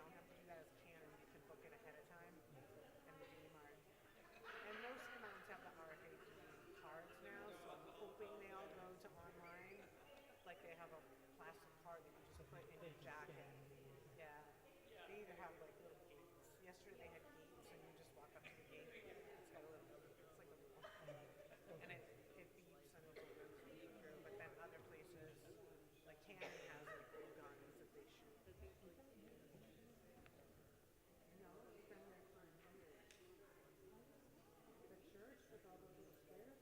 don't have to do that as canon. You can book it ahead of time and redeem art. And most canons have the RFID cards now, so I'm hoping they all go to online. Like they have a plastic card that you just put in your jacket. Yeah. They either have like little gates. Yesterday they had gates, and you just walk up to the gate. It's got a little, it's like a little, and it beeps and it'll go through. But then other places, like Canon has like little guns that they shoot. No, it's been there for years. The church with all those little stairs.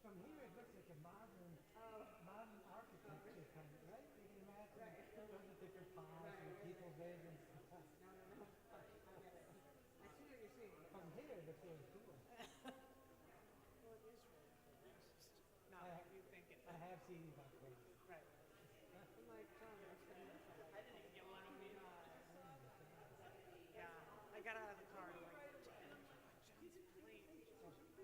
From here, it looks like a modern architecture kind of, right? You can imagine all the different piles and people live and stuff. No. I see what you're saying. From here, it looks really cool. Well, it is really cool. It's just not what you think it is. I have seen it that way. Right. I'm like, John, I didn't get one on me. Yeah, I got out of the car and like, John's plate.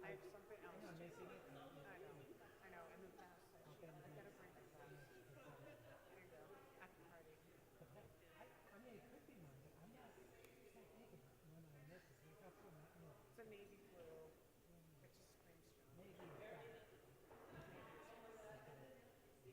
I have something else. I'm missing it. I know, and the fast session. I gotta bring it fast. There you go, at the party. I mean, it could be mine, but I'm not thinking when I miss it. It's a navy blue. It just screams John. Maybe it's that. Yeah,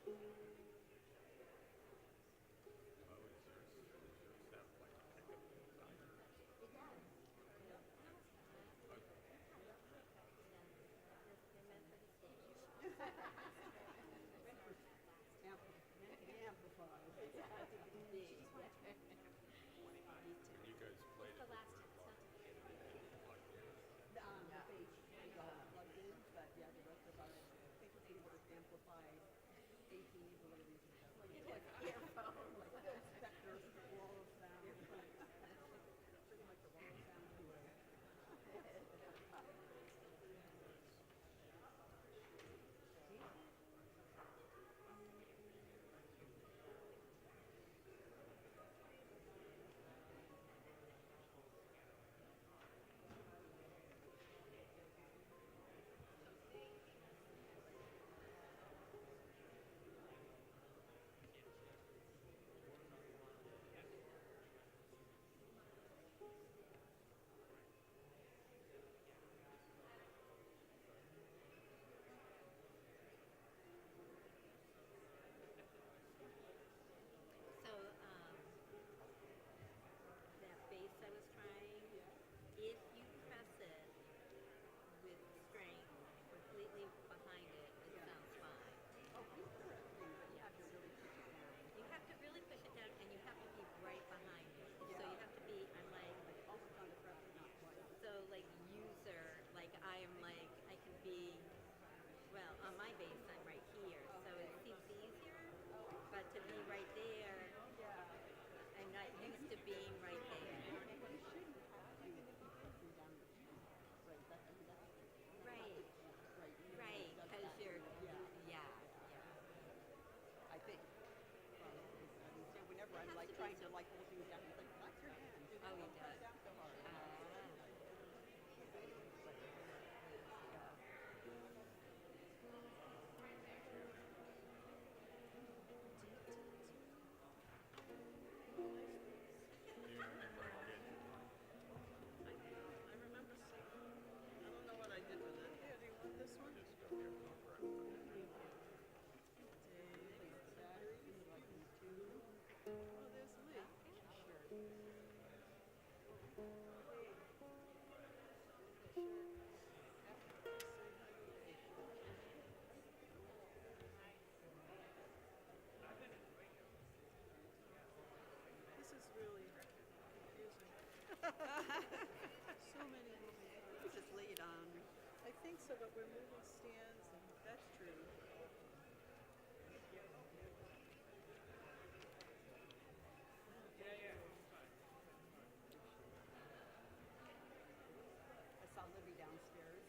So, that bass I was trying, if you press it with strength completely behind it, it sounds fine. You have to really push it down, and you have to be right behind it. So you have to be, I'm like, so like user, like I am like, I can be, well, on my bass I'm right here, so it seems easier, but to be right there, I'm not used to being right there. Right, right, because you're, yeah. I think. Whenever I'm like trying to like hold things down, it's like, that's your hand. Oh, he does. Down so hard. I remember seeing, I don't know what I did with it. Here, do you want this one? Oh, there's Lee. This is really confusing. So many moving parts. Just lay it on. I think so, but we're moving stands, and that's true. I saw Libby downstairs.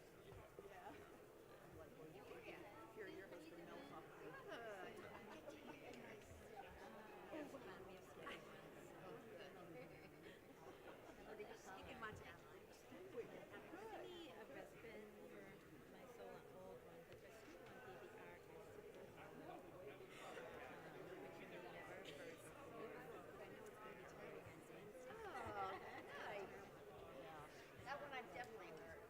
Yeah. I'm like, well, you can't hear your husband melt off the You can watch it online. Give me a Respite for my soul on old one, but there's still one DVR which you never first. I know it's going to be turning on Wednesday. Oh, nice. That one I've definitely heard.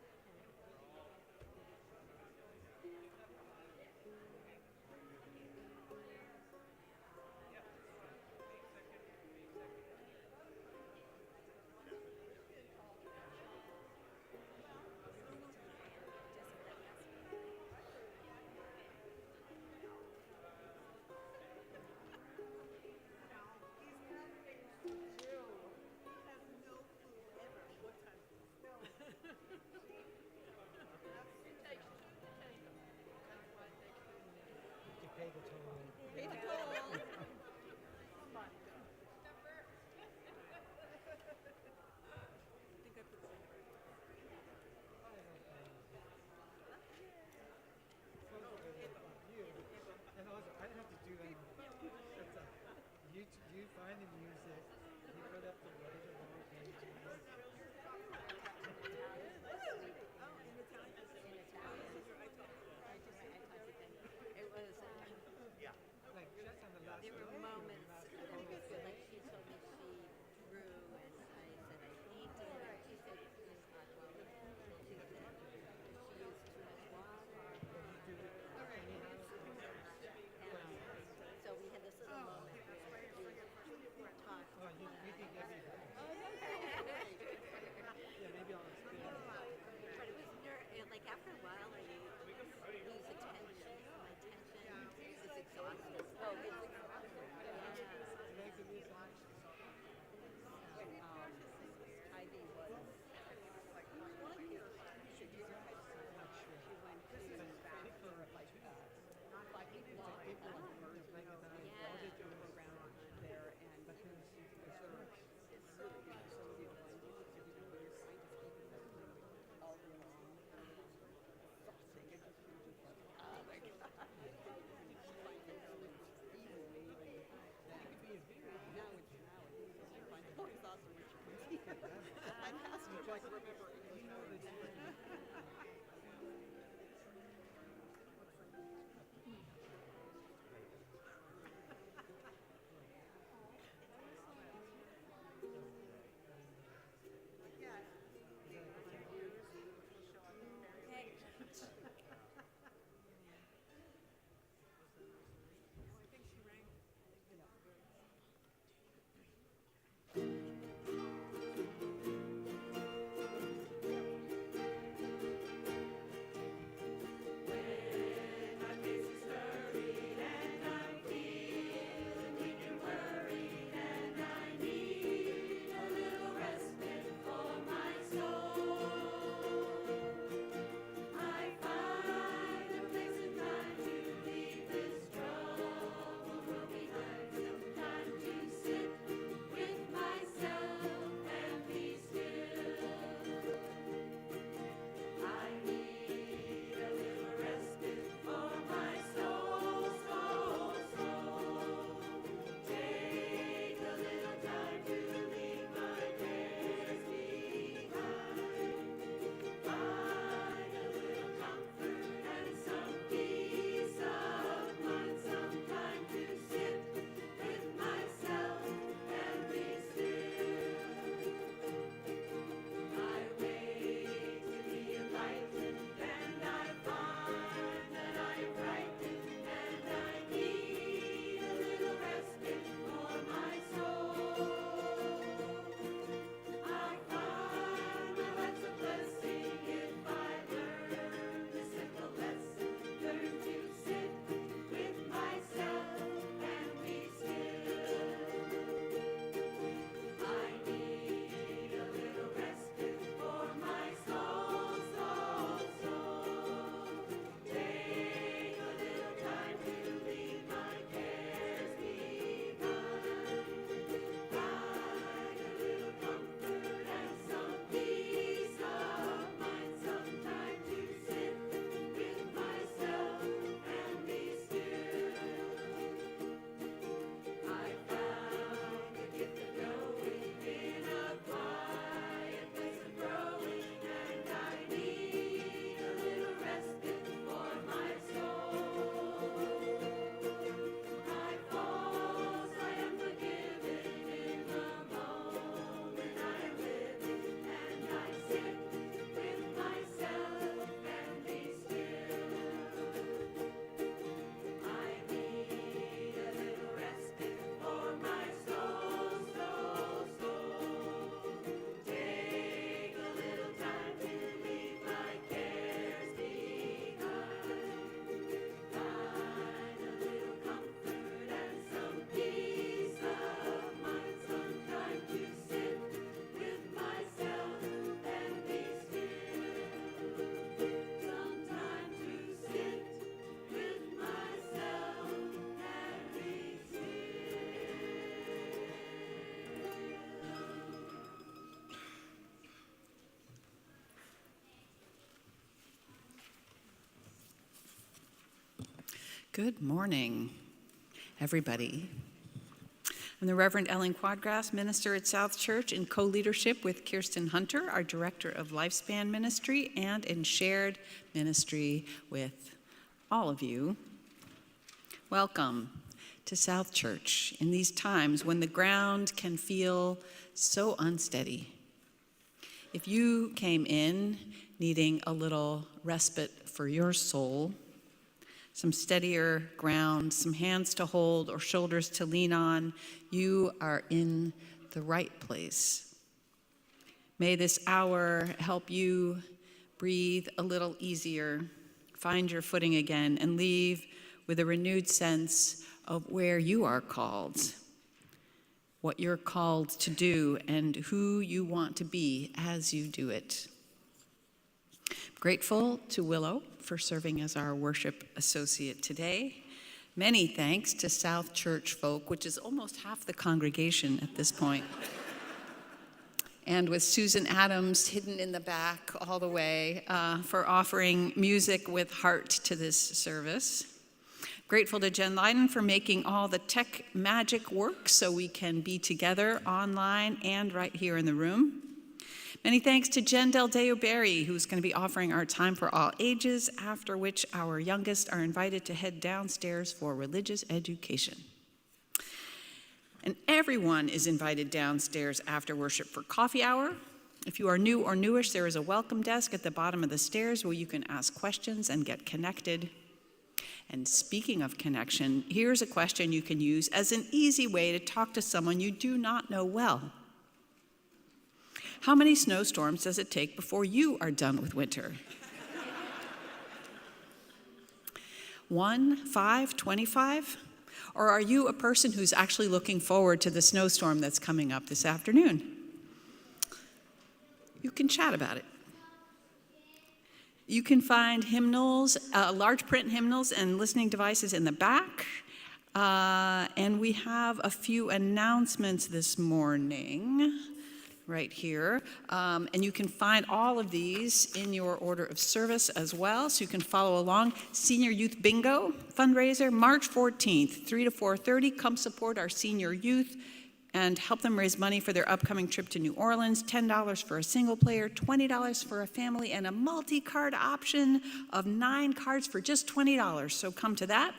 You pay the toll. Pay the toll. I think I put the And also, I didn't have to do that. It's like, you find the music, you put up the whatever lower pages. It was exhausted. Oh, it's exhausting. Heidi was one year. She went to back for like 5 week long immersion program there, and it's really beautiful. So beautiful. And you get to do when you're trying to keep it all day long. Exhausting. It just feels just like, oh my god. Find yourself easily. Now it's I find it more exhausting when you can see. I passed it like remember English words. Good morning, everybody. I'm the Reverend Ellen Quaadgras, minister at South Church in co-leadership with Kirsten Hunter, our director of Lifespan Ministry, and in shared ministry with all of you. Welcome to South Church in these times when the ground can feel so unsteady. If you came in needing a little respite for your soul, some steadier ground, some hands to hold or shoulders to lean on, you are in the right place. May this hour help you breathe a little easier, find your footing again, and leave with a renewed sense of where you are called, what you're called to do, and who you want to be as you do it. Grateful to Willow for serving as our worship associate today. Many thanks to South Church folk, which is almost half the congregation at this point. And with Susan Adams hidden in the back all the way for offering music with heart to this service. Grateful to Jen Leiden for making all the tech magic work so we can be together online and right here in the room. Many thanks to Jen Deo-Barry, who's going to be offering our time for all ages, after which our youngest are invited to head downstairs for religious education. And everyone is invited downstairs after worship for coffee hour. If you are new or newish, there is a welcome desk at the bottom of the stairs where you can ask questions and get connected. And speaking of connection, here's a question you can use as an easy way to talk to someone you do not know well. How many snowstorms does it take before you are done with winter? 1, 5, 25? Or are you a person who's actually looking forward to the snowstorm that's coming up this afternoon? You can chat about it. You can find hymnals, large print hymnals and listening devices in the back. And we have a few announcements this morning right here. And you can find all of these in your order of service as well, so you can follow along. Senior Youth Bingo fundraiser, March 14th, 3 to 4:30. Come support our senior youth and help them raise money for their upcoming trip to New Orleans. $10 for a single player, $20 for a family, and a multi-card option of 9 cards for just $20. So come to that.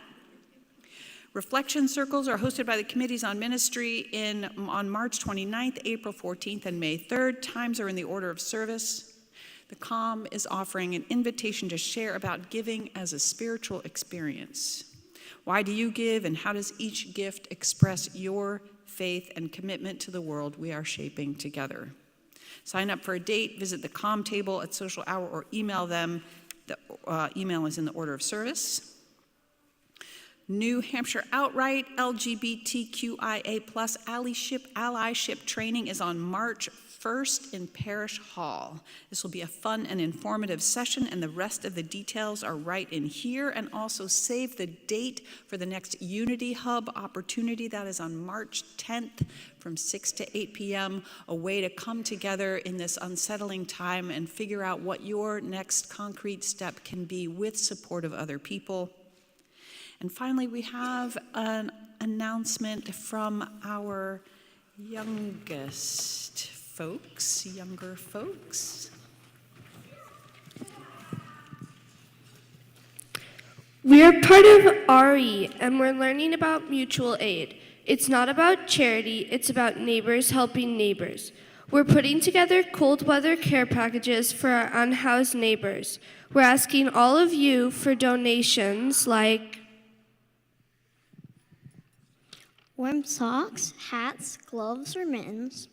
Reflection circles are hosted by the Committees on Ministry on March 29th, April 14th, and May 3rd. Times are in the order of service. The COM is offering an invitation to share about giving as a spiritual experience. Why do you give, and how does each gift express your faith and commitment to the world we are shaping together? Sign up for a date, visit the COM table at Social Hour, or email them. The email is in the order of service. New Hampshire Outright LGBTQIA+ allyship training is on March 1st in Parish Hall. This will be a fun and informative session, and the rest of the details are right in here. And also save the date for the next Unity Hub opportunity. That is on March 10th from 6 to 8 p.m., a way to come together in this unsettling time and figure out what your next concrete step can be with support of other people. And finally, we have an announcement from our younger folks. We're part of RE, and we're learning about mutual aid. It's not about charity, it's about neighbors helping neighbors. We're putting together cold weather care packages for our unhoused neighbors. We're asking all of you for donations like warm socks, hats, gloves, or mittens,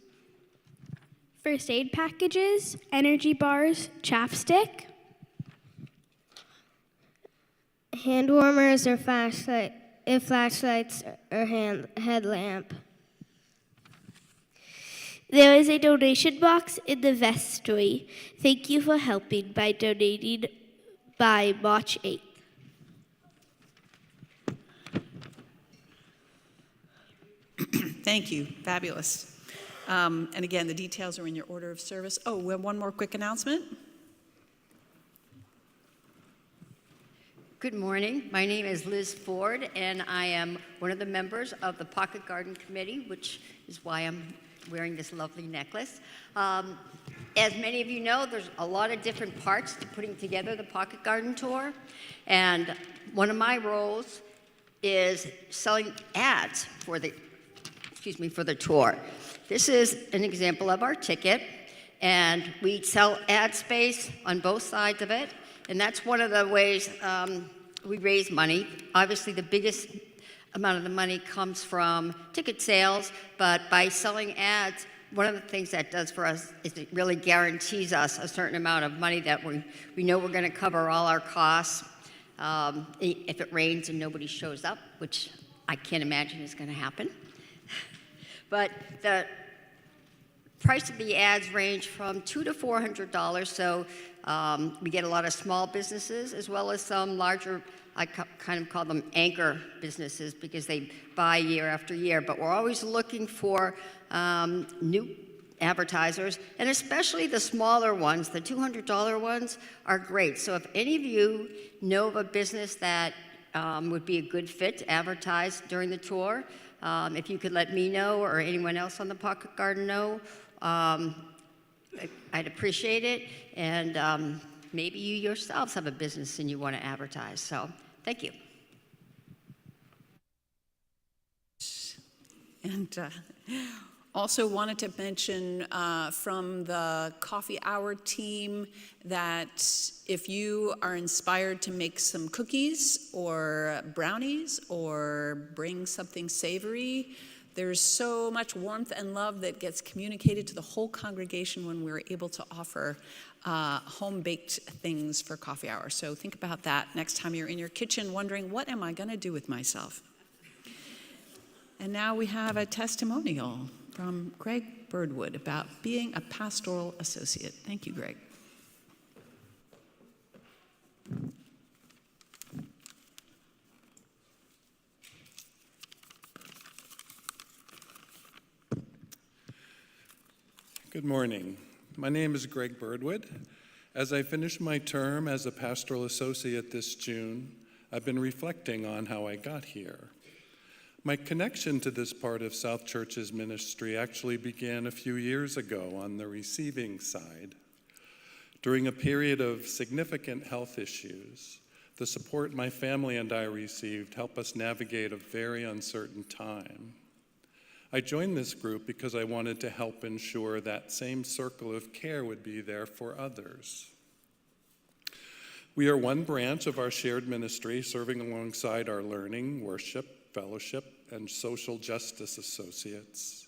first aid packages, energy bars, chapstick, hand warmers or flashlights or headlamp. There is a donation box in the vestry. Thank you for helping by donating by March 8th. Thank you. Fabulous. And again, the details are in your order of service. Oh, we have one more quick announcement. Good morning. My name is Liz Ford, and I am one of the members of the Pocket Garden Committee, which is why I'm wearing this lovely necklace. As many of you know, there's a lot of different parts to putting together the Pocket Garden Tour, and one of my roles is selling ads for the tour. This is an example of our ticket, and we sell ad space on both sides of it, and that's one of the ways we raise money. Obviously, the biggest amount of the money comes from ticket sales, but by selling ads, one of the things that does for us is it really guarantees us a certain amount of money that we know we're going to cover all our costs. if it rains and nobody shows up, which I can't imagine is going to happen. But the price of the ads range from $200 to $400, so we get a lot of small businesses as well as some larger, I kind of call them anchor businesses because they buy year after year, but we're always looking for new advertisers, and especially the smaller ones, the $200 ones are great. So if any of you know of a business that would be a good fit to advertise during the tour, if you could let me know or anyone else on the Pocket Garden know, I'd appreciate it. And maybe you yourselves have a business and you want to advertise. So thank you. And also wanted to mention from the coffee hour team that if you are inspired to make some cookies or brownies or bring something savory, there's so much warmth and love that gets communicated to the whole congregation when we're able to offer home-baked things for coffee hour. So think about that next time you're in your kitchen wondering, what am I going to do with myself? And now we have a testimonial from Greg Burdwood about being a pastoral associate. Thank you, Greg. Good morning. My name is Greg Burdwood. As I finish my term as a pastoral associate this June, I've been reflecting on how I got here. My connection to this part of South Church's ministry actually began a few years ago on the receiving side. During a period of significant health issues, the support my family and I received helped us navigate a very uncertain time. I joined this group because I wanted to help ensure that same circle of care would be there for others. We are one branch of our shared ministry serving alongside our learning, worship, fellowship, and social justice associates.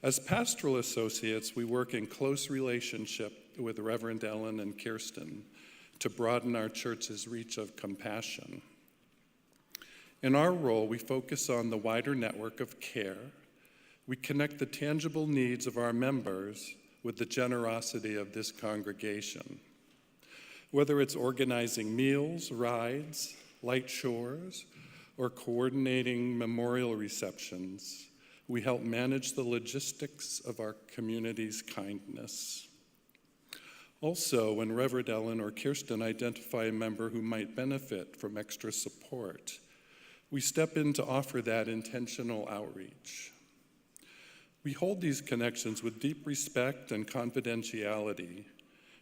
As pastoral associates, we work in close relationship with Reverend Ellen and Kirsten to broaden our church's reach of compassion. In our role, we focus on the wider network of care. We connect the tangible needs of our members with the generosity of this congregation. Whether it's organizing meals, rides, light chores, or coordinating memorial receptions, we help manage the logistics of our community's kindness. Also, when Reverend Ellen or Kirsten identify a member who might benefit from extra support, we step in to offer that intentional outreach. We hold these connections with deep respect and confidentiality,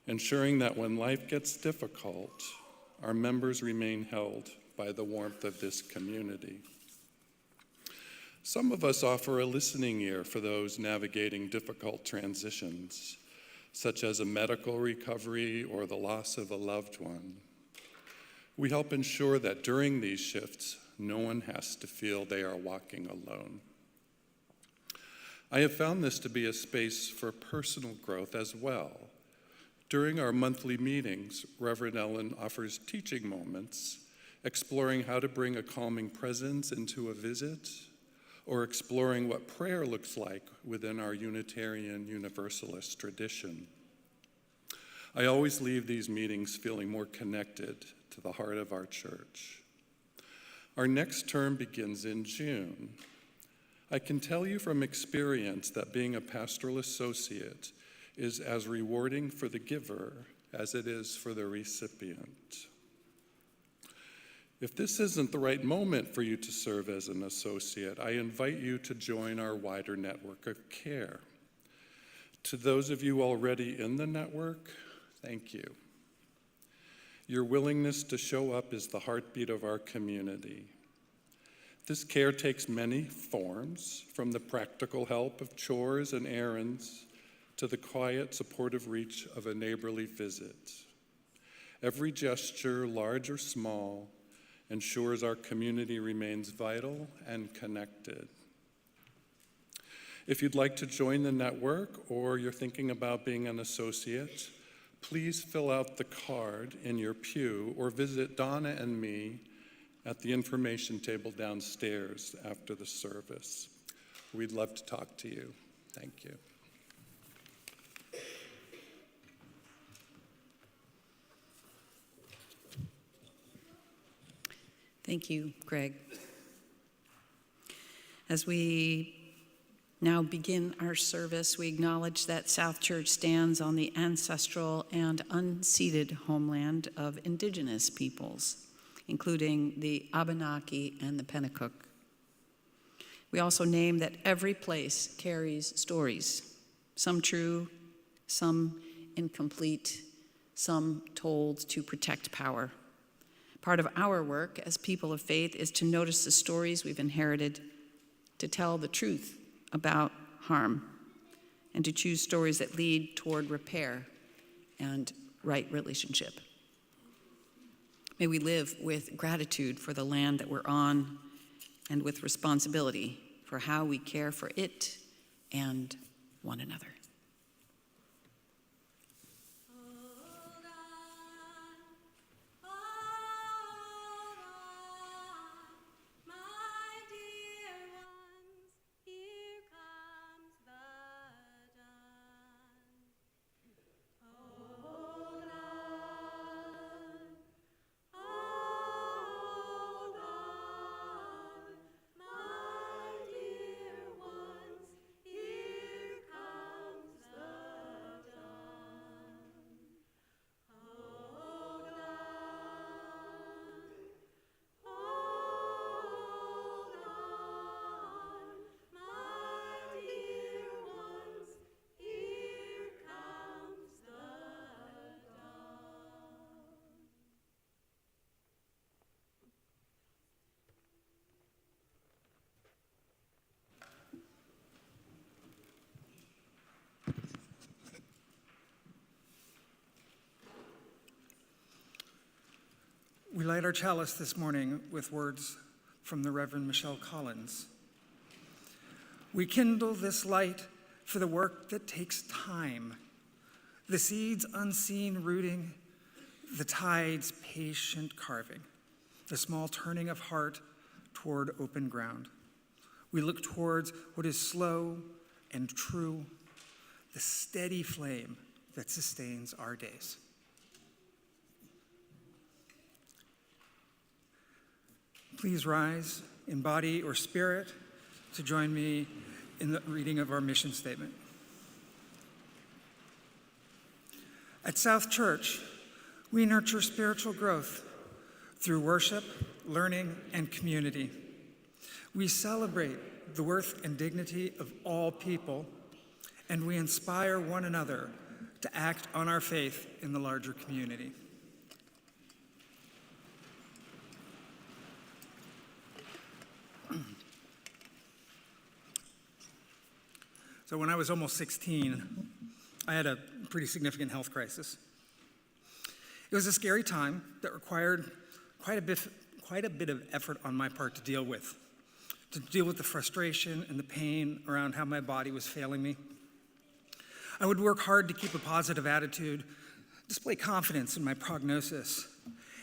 ensuring that when life gets difficult, our members remain held by the warmth of this community. Some of us offer a listening ear for those navigating difficult transitions, such as a medical recovery or the loss of a loved one. We help ensure that during these shifts, no one has to feel they are walking alone. I have found this to be a space for personal growth as well. During our monthly meetings, Reverend Ellen offers teaching moments, exploring how to bring a calming presence into a visit, or exploring what prayer looks like within our Unitarian Universalist tradition. I always leave these meetings feeling more connected to the heart of our church. Our next term begins in June. I can tell you from experience that being a pastoral associate is as rewarding for the giver as it is for the recipient. If this isn't the right moment for you to serve as an associate, I invite you to join our wider network of care. To those of you already in the network, thank you. Your willingness to show up is the heartbeat of our community. This care takes many forms, from the practical help of chores and errands to the quiet, supportive reach of a neighborly visit. Every gesture, large or small, ensures our community remains vital and connected. If you'd like to join the network or you're thinking about being an associate, please fill out the card in your pew or visit Donna and me at the information table downstairs after the service. We'd love to talk to you. Thank you. Thank you, Greg. As we now begin our service, we acknowledge that South Church stands on the ancestral and unceded homeland of indigenous peoples, including the Abenaki and the Pennacook. We also name that every place carries stories, some true, some incomplete, some told to protect power. Part of our work as people of faith is to notice the stories we've inherited, to tell the truth about harm, and to choose stories that lead toward repair and right relationship. May we live with gratitude for the land that we're on and with responsibility for how we care for it and one another. We light our chalice this morning with words from the Reverend Michelle Collins. We kindle this light for the work that takes time, the seeds unseen rooting, the tide's patient carving, the small turning of heart toward open ground. We look towards what is slow and true, the steady flame that sustains our days. Please rise in body or spirit to join me in the reading of our mission statement. At South Church, we nurture spiritual growth through worship, learning, and community. We celebrate the worth and dignity of all people, and we inspire one another to act on our faith in the larger community. So when I was almost 16, I had a pretty significant health crisis. It was a scary time that required quite a bit of effort on my part to deal with the frustration and the pain around how my body was failing me. I would work hard to keep a positive attitude, display confidence in my prognosis,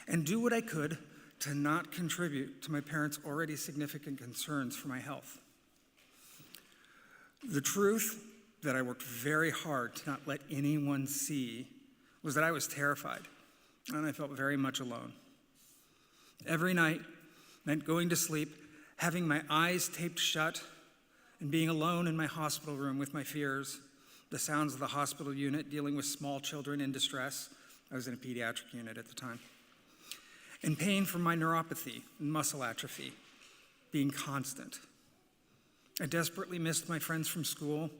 and do what I could to not contribute to my parents' already significant concerns for my health. The truth that I worked very hard to not let anyone see was that I was terrified, and I felt very much alone. Every night meant going to sleep, having my eyes taped shut, and being alone in my hospital room with my fears, the sounds of the hospital unit dealing with small children in distress. I was in a pediatric unit at the time. And pain from my neuropathy and muscle atrophy being constant. I desperately missed my friends from school,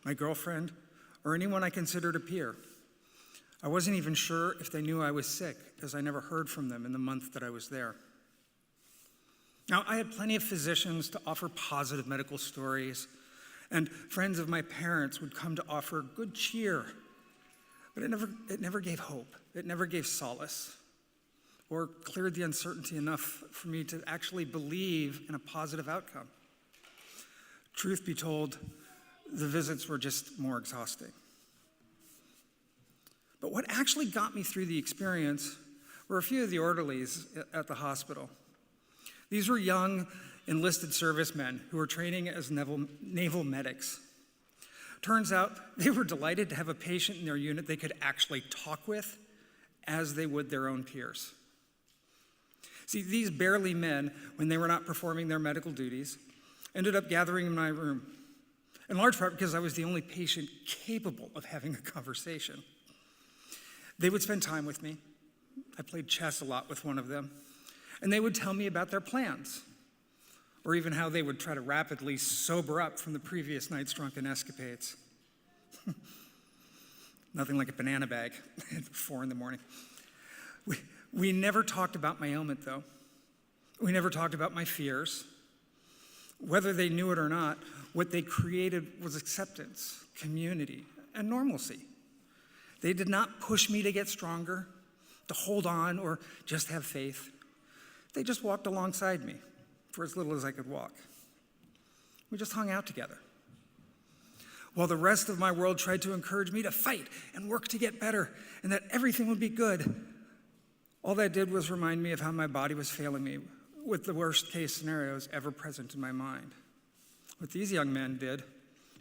my girlfriend, or anyone I considered a peer. I wasn't even sure if they knew I was sick, as I never heard from them in the month that I was there. Now, I had plenty of physicians to offer positive medical stories, and friends of my parents would come to offer good cheer, but it never gave hope. It never gave solace, or cleared the uncertainty enough for me to actually believe in a positive outcome. Truth be told, the visits were just more exhausting. But what actually got me through the experience were a few of the orderlies at the hospital. These were young enlisted servicemen who were training as naval medics. Turns out they were delighted to have a patient in their unit they could actually talk with as they would their own peers. See, these barely men, when they were not performing their medical duties, ended up gathering in my room, in large part because I was the only patient capable of having a conversation. They would spend time with me. I played chess a lot with one of them, and they would tell me about their plans, or even how they would try to rapidly sober up from the previous night's drunken escapades. Nothing like a banana bag at 4 a.m. We never talked about my ailment, though. We never talked about my fears. Whether they knew it or not, what they created was acceptance, community, and normalcy. They did not push me to get stronger, to hold on, or just have faith. They just walked alongside me for as little as I could walk. We just hung out together. While the rest of my world tried to encourage me to fight and work to get better and that everything would be good, all that did was remind me of how my body was failing me with the worst case scenarios ever present in my mind. What these young men did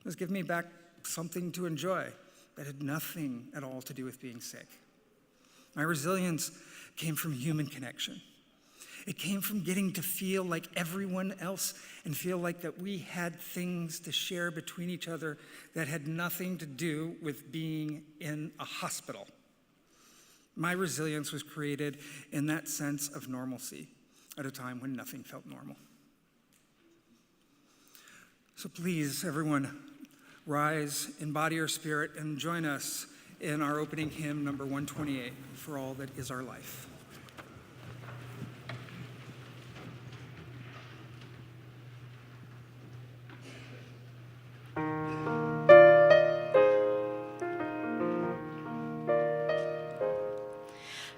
was give me back something to enjoy that had nothing at all to do with being sick. My resilience came from human connection. It came from getting to feel like everyone else and feel like that we had things to share between each other that had nothing to do with being in a hospital. My resilience was created in that sense of normalcy at a time when nothing felt normal. So please, everyone, rise in body or spirit and join us in our opening hymn, number 128, For All That Is Our Life.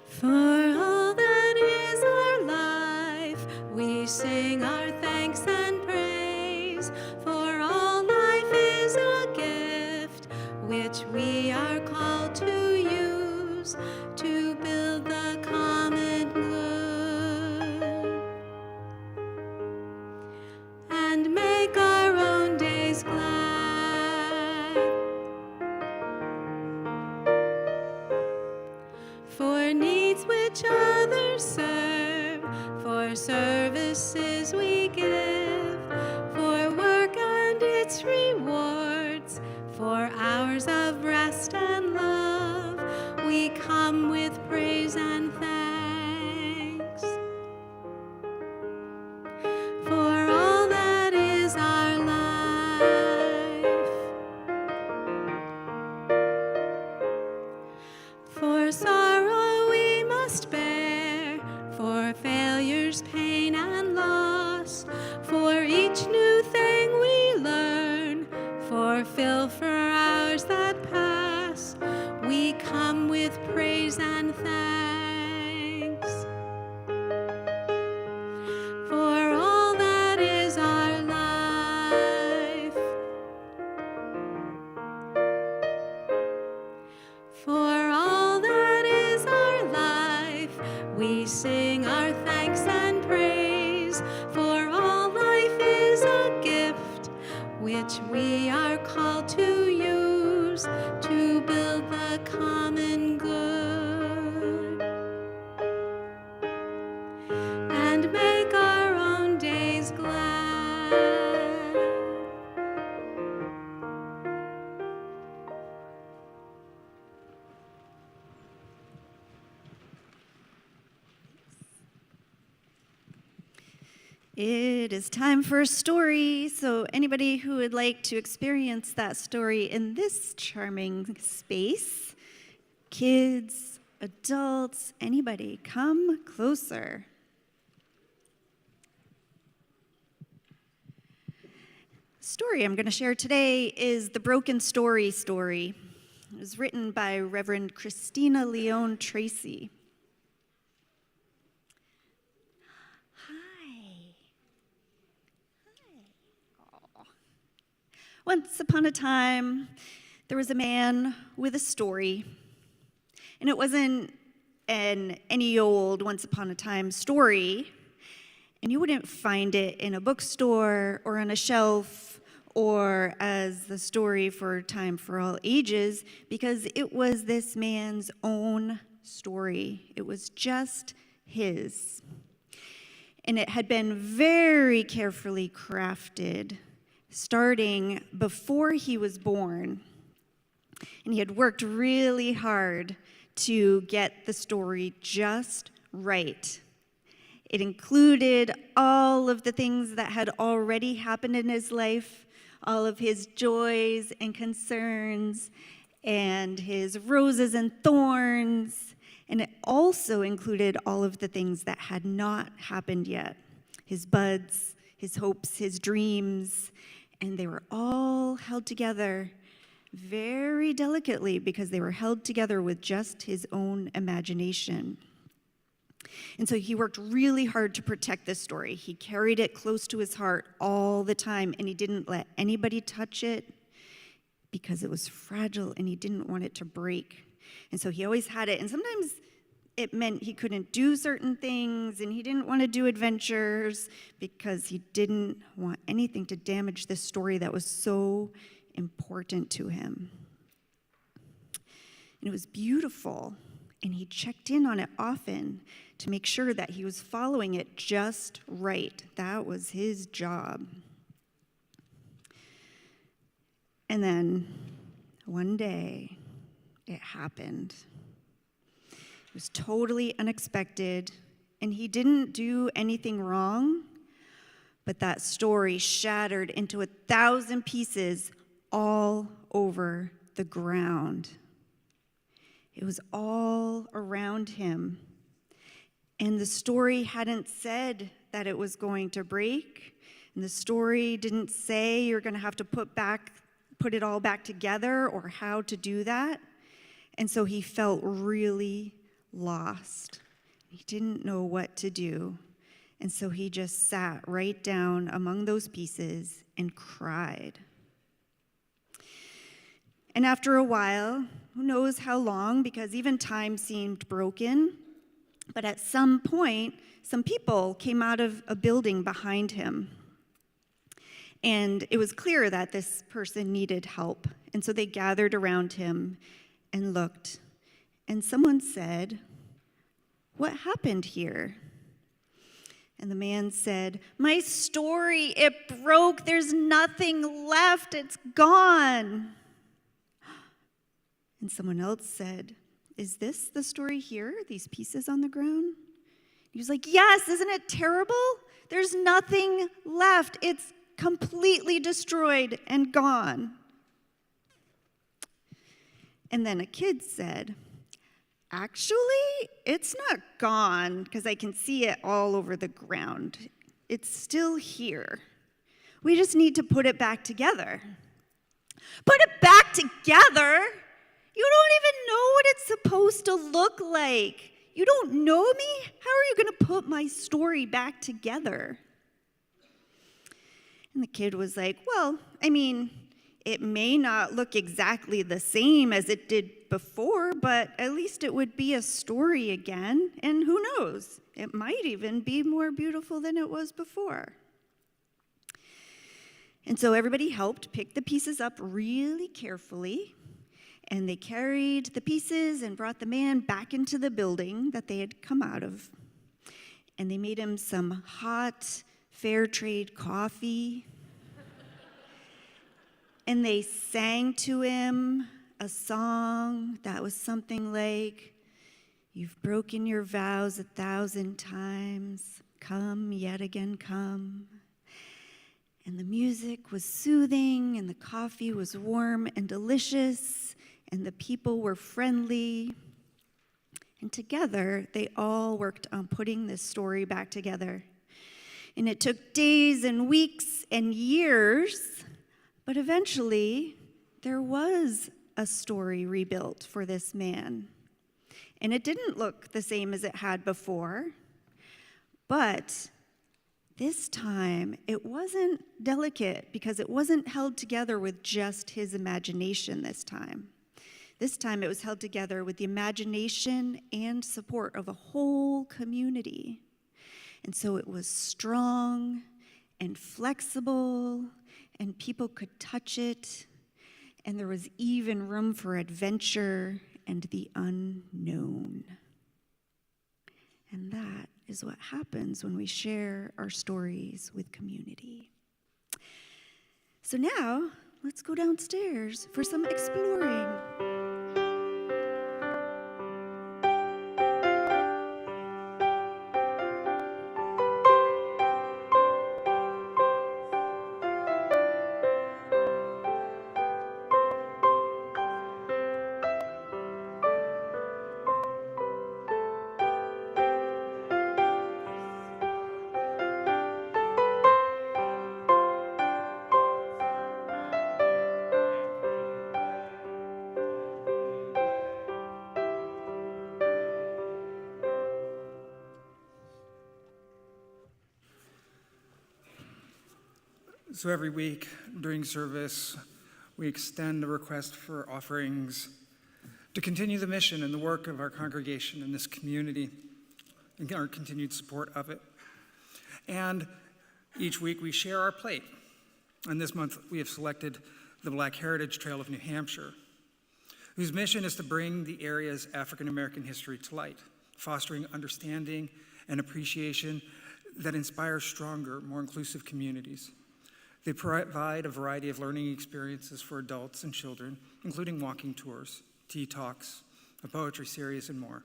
For all that is our life, we sing our thanks and praise. For all life is a gift, which we are called to use to build the common good and make our own days glad. For needs which others serve, for services we give, for work and its rewards, for hours of rest and love, we come with praise and thanks. For all that is our life, for sorrow we must bear, for failures, pain, and loss, for each new thing we learn, for for hours that pass, we come with praise and thanks. For all that is our life, for all that is our life, we sing our thanks and praise. For all life is a gift, which we are called to use to build the common good and make our own days glad. It is time for a story. So anybody who would like to experience that story in this charming space, kids, adults, anybody, come closer. The story I'm going to share today is the Broken Story story. It was written by Reverend Christina Leone Tracy. Once upon a time, there was a man with a story. And it wasn't any old once upon a time story, and you wouldn't find it in a bookstore or on a shelf or as the story for Time for All Ages, because it was this man's own story. It was just his. And it had been very carefully crafted, starting before he was born. And he had worked really hard to get the story just right. It included all of the things that had already happened in his life, all of his joys and concerns, and his roses and thorns. And it also included all of the things that had not happened yet, his buds, his hopes, his dreams, and they were all held together very delicately because they were held together with just his own imagination. And so he worked really hard to protect this story. He carried it close to his heart all the time, and he didn't let anybody touch it because it was fragile and he didn't want it to break. And so he always had it, and sometimes it meant he couldn't do certain things, and he didn't want to do adventures because he didn't want anything to damage this story that was so important to him. And it was beautiful, and he checked in on it often to make sure that he was following it just right. That was his job. And then one day, it happened. It was totally unexpected, and he didn't do anything wrong, but that story shattered into 1,000 pieces all over the ground. It was all around him. And the story hadn't said that it was going to break. And the story didn't say you're going to have to put it all back together or how to do that. And so he felt really lost. He didn't know what to do. And so he just sat right down among those pieces and cried. And after a while, who knows how long, because even time seemed broken, but at some point, some people came out of a building behind him. And it was clear that this person needed help. And so they gathered around him and looked. And someone said, "What happened here?" And the man said, "My story, it broke. There's nothing left. It's gone." And someone else said, "Is this the story here, these pieces on the ground?" He was like, "Yes, isn't it terrible? There's nothing left. It's completely destroyed and gone." And then a kid said, "Actually, it's not gone because I can see it all over the ground. It's still here. We just need to put it back together." "Put it back together? You don't even know what it's supposed to look like. You don't know me? How are you going to put my story back together?" And the kid was like, "Well, I mean, it may not look exactly the same as it did before, but at least it would be a story again. And who knows? It might even be more beautiful than it was before." And so everybody helped pick the pieces up really carefully. And they carried the pieces and brought the man back into the building that they had come out of. And they made him some hot, fair trade coffee. And they sang to him a song that was something like, "You've broken your vows 1,000 times. Come, yet again, come." And the music was soothing, and the coffee was warm and delicious, and the people were friendly. And together, they all worked on putting this story back together. And it took days and weeks and years, but eventually, there was a story rebuilt for this man. And it didn't look the same as it had before, but this time, it wasn't delicate because it wasn't held together with just his imagination this time. This time it was held together with the imagination and support of a whole community. And so it was strong and flexible, and people could touch it, and there was even room for adventure and the unknown. And that is what happens when we share our stories with community. So now, let's go downstairs for some exploring. So every week during service, we extend a request for offerings to continue the mission and the work of our congregation in this community and our continued support of it. And each week we share our plate. And this month we have selected the Black Heritage Trail of New Hampshire, whose mission is to bring the area's African American history to light, fostering understanding and appreciation that inspires stronger, more inclusive communities. They provide a variety of learning experiences for adults and children, including walking tours, tea talks, a poetry series, and more.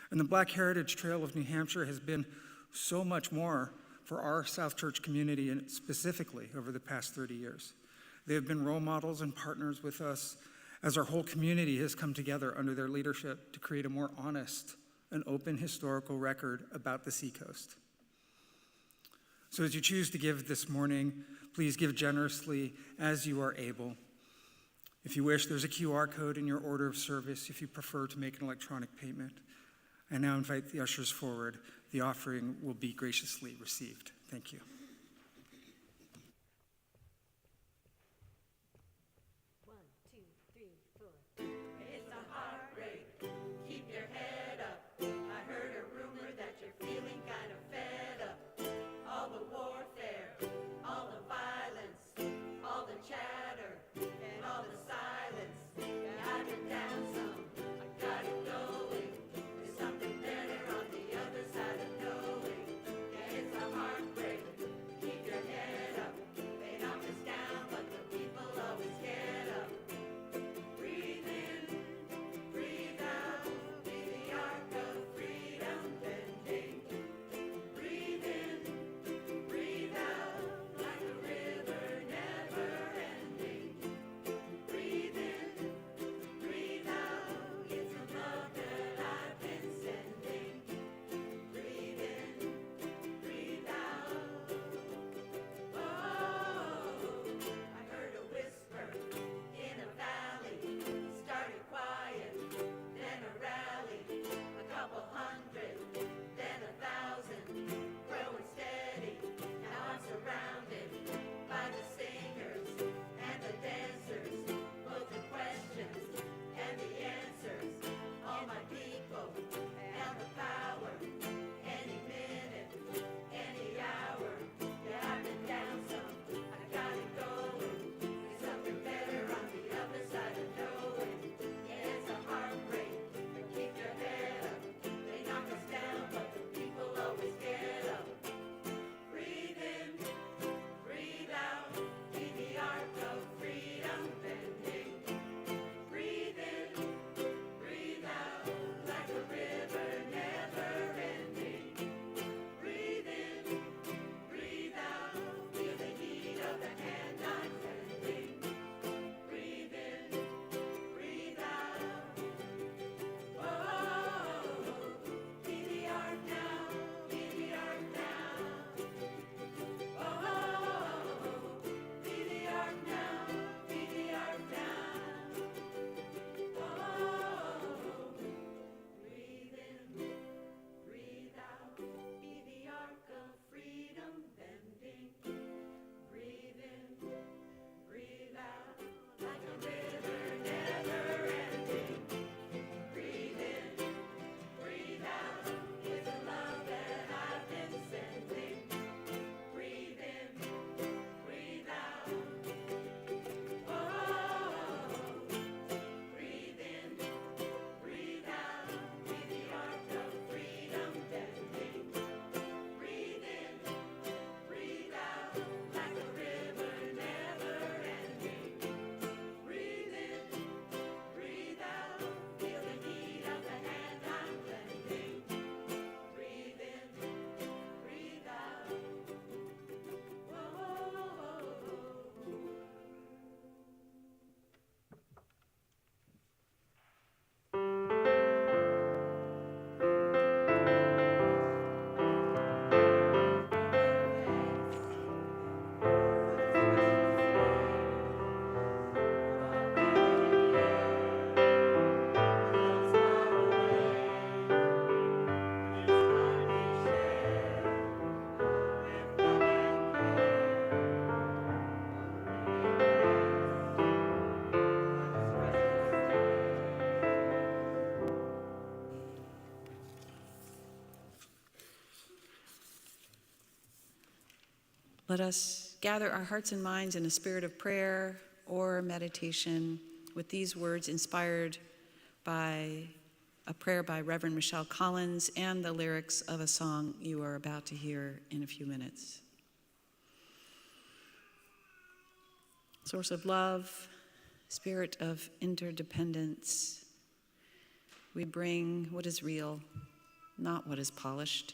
And the Black Heritage Trail of New Hampshire has been so much more for our South Church community, and specifically over the past 30 years. They have been role models and partners with us as our whole community has come together under their leadership to create a more honest and open historical record about the Seacoast. So as you choose to give this morning, please give generously as you are able. If you wish, there's a QR code in your order of service if you prefer to make an electronic payment. I now invite the ushers forward. The offering will be graciously received. Thank you. Let us gather our hearts and minds in a spirit of prayer or meditation with these words inspired by a prayer by Reverend Michelle Collins and the lyrics of a song you are about to hear in a few minutes. Source of love, spirit of interdependence, we bring what is real, not what is polished.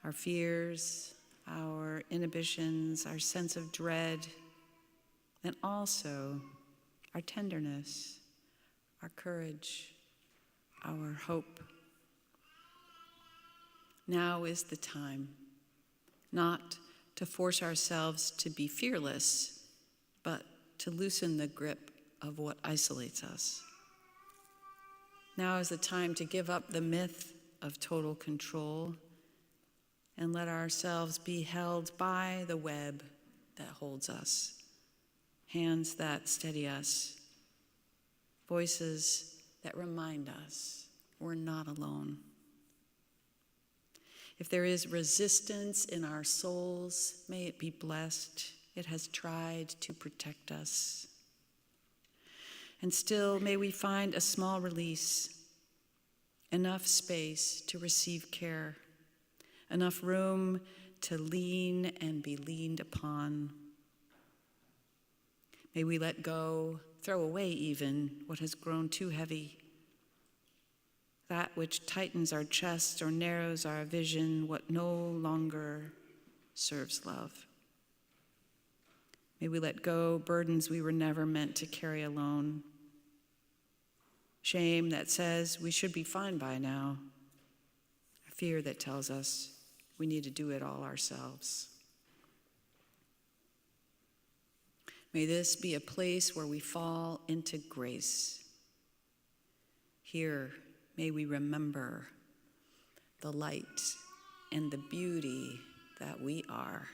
Our fears, our inhibitions, our sense of dread, and also our tenderness, our courage, our hope. Now is the time, not to force ourselves to be fearless, but to loosen the grip of what isolates us. Now is the time to give up the myth of total control and let ourselves be held by the web that holds us, hands that steady us, voices that remind us we're not alone. If there is resistance in our souls, may it be blessed. It has tried to protect us. And still, may we find a small release, enough space to receive care, enough room to lean and be leaned upon. May we let go, throw away even what has grown too heavy, that which tightens our chest or narrows our vision, what no longer serves love. May we let go burdens we were never meant to carry alone. Shame that says we should be fine by now. A fear that tells us we need to do it all ourselves. May this be a place where we fall into grace. Here, may we remember the light and the beauty that we are,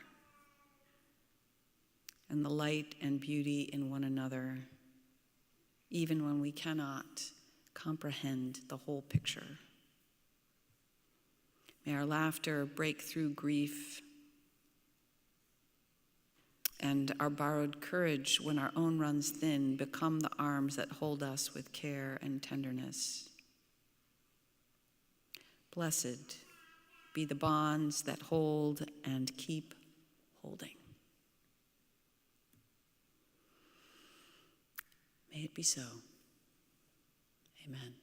and the light and beauty in one another, even when we cannot comprehend the whole picture. May our laughter break through grief, and our borrowed courage, when our own runs thin, become the arms that hold us with care and tenderness. Blessed be the bonds that hold and keep holding. May it be so. Amen.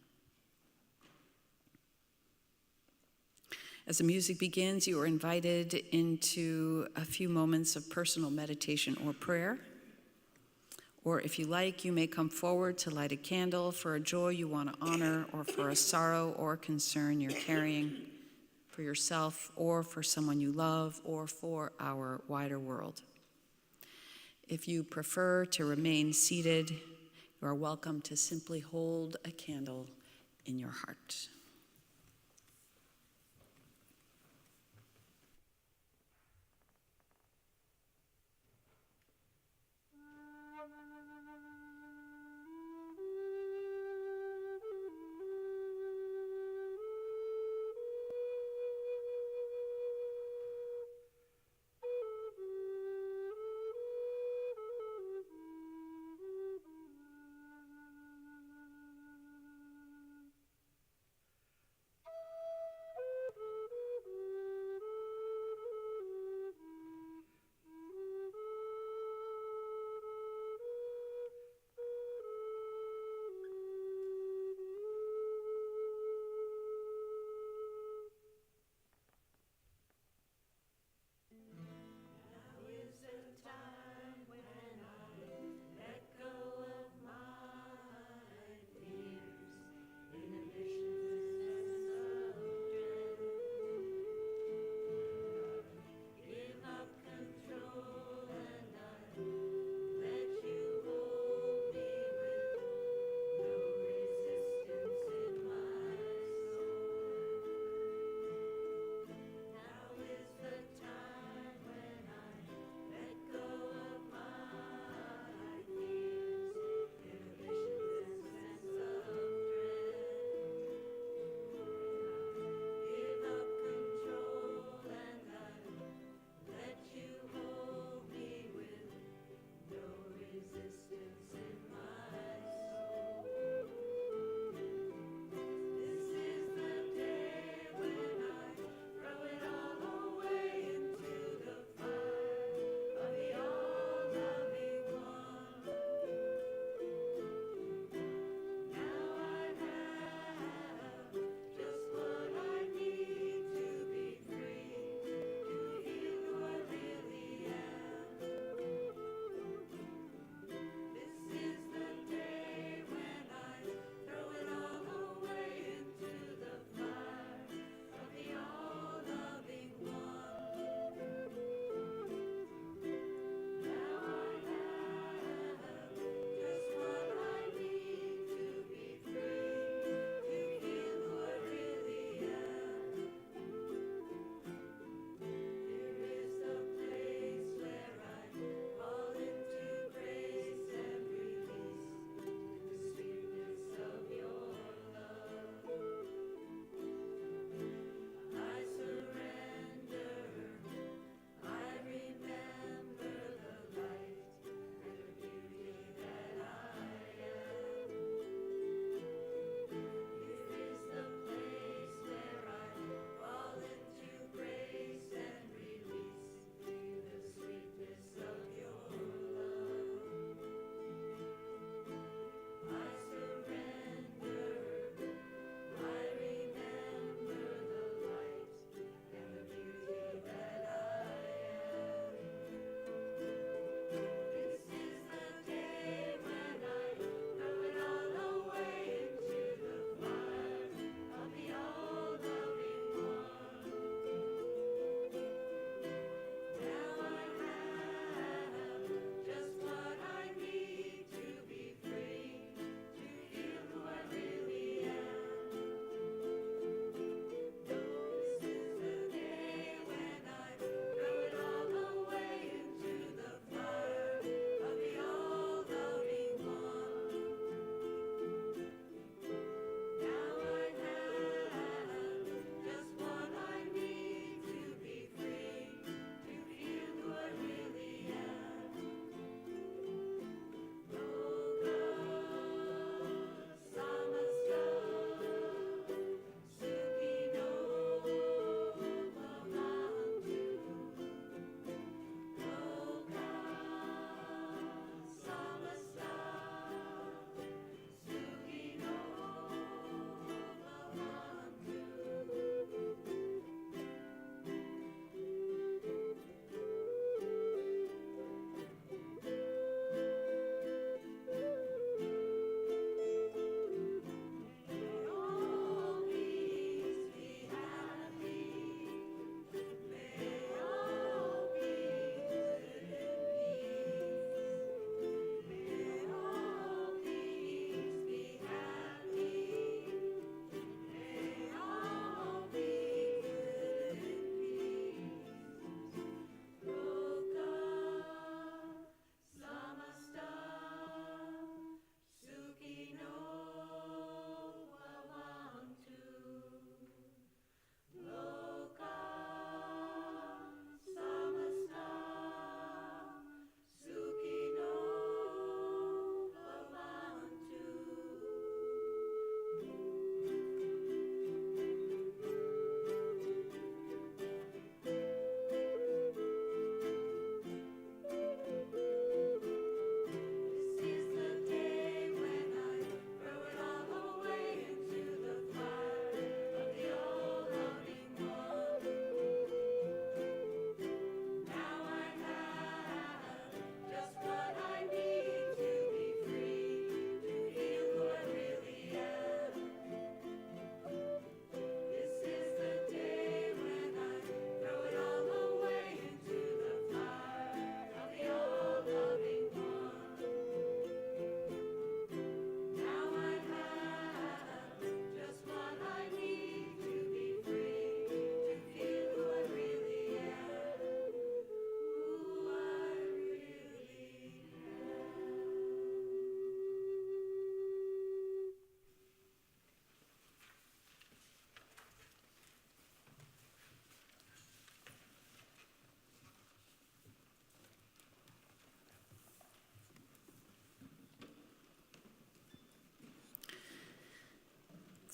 As the music begins, you are invited into a few moments of personal meditation or prayer. Or if you like, you may come forward to light a candle for a joy you want to honor, or for a sorrow or concern you're carrying for yourself or for someone you love or for our wider world. If you prefer to remain seated, you are welcome to simply hold a candle in your heart.